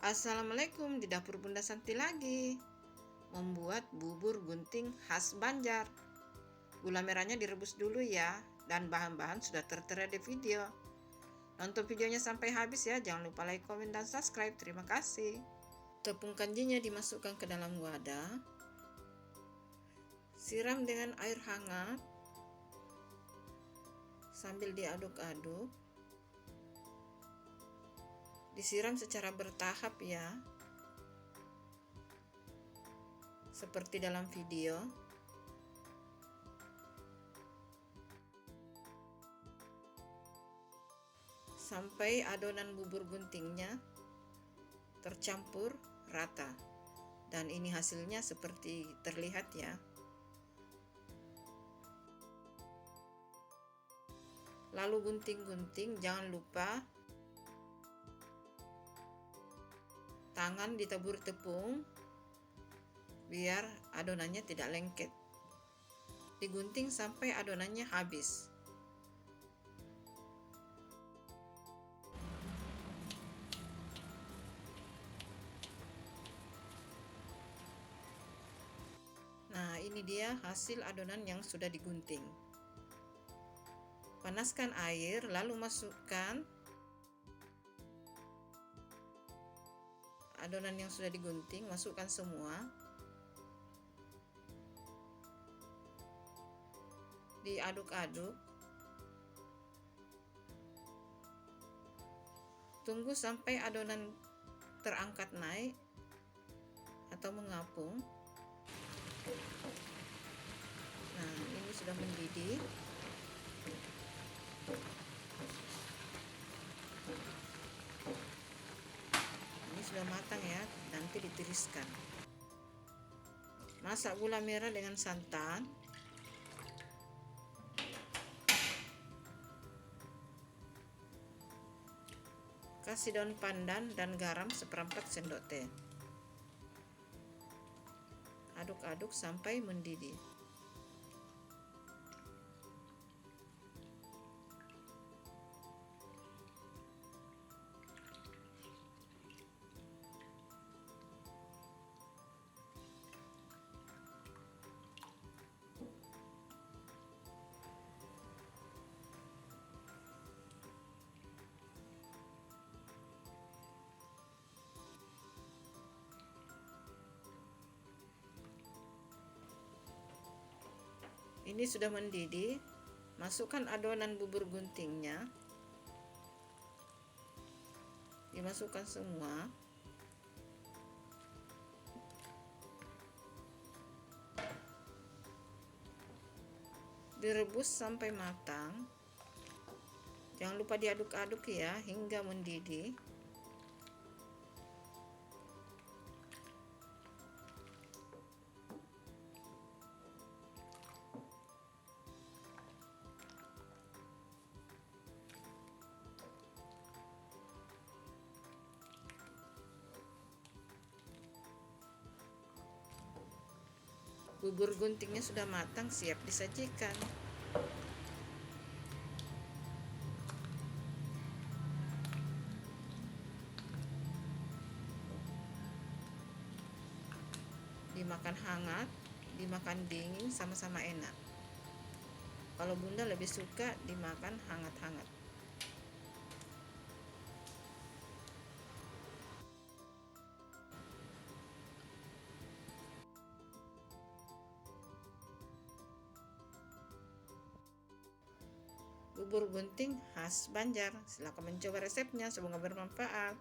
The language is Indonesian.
Assalamualaikum, di dapur Bunda Santi lagi. Membuat bubur gunting khas Banjar. Gula merahnya direbus dulu ya, dan bahan-bahan sudah tertera di video. Nonton videonya sampai habis ya, jangan lupa like, komen, dan subscribe. Terima kasih. Tepung kanjinya dimasukkan ke dalam wadah. Siram dengan air hangat sambil diaduk-aduk. Disiram secara bertahap ya, seperti dalam video. Sampai adonan bubur guntingnya tercampur rata. Dan ini hasilnya seperti terlihat ya. Lalu gunting-gunting, jangan lupa tangan ditabur tepung biar adonannya tidak lengket. Digunting sampai adonannya habis. Nah, ini dia hasil adonan yang sudah digunting. Panaskan air, lalu masukkan adonan yang sudah digunting, masukkan semua. Diaduk-aduk. Tunggu sampai adonan terangkat naik atau mengapung. Nah, ini sudah mendidih. Ini sudah matang ya, nanti ditiriskan. Masak gula merah dengan santan. Kasih daun pandan dan garam seperempat sendok teh. Aduk-aduk sampai mendidih. Ini sudah mendidih. Masukkan adonan bubur guntingnya. Dimasukkan semua. Direbus sampai matang. Jangan lupa diaduk-aduk ya hingga mendidih. Bubur guntingnya sudah matang, siap disajikan. Dimakan hangat, dimakan dingin, sama-sama enak. Kalau Bunda lebih suka dimakan hangat-hangat. Bubur gunting khas Banjar. Silakan mencoba resepnya, semoga bermanfaat.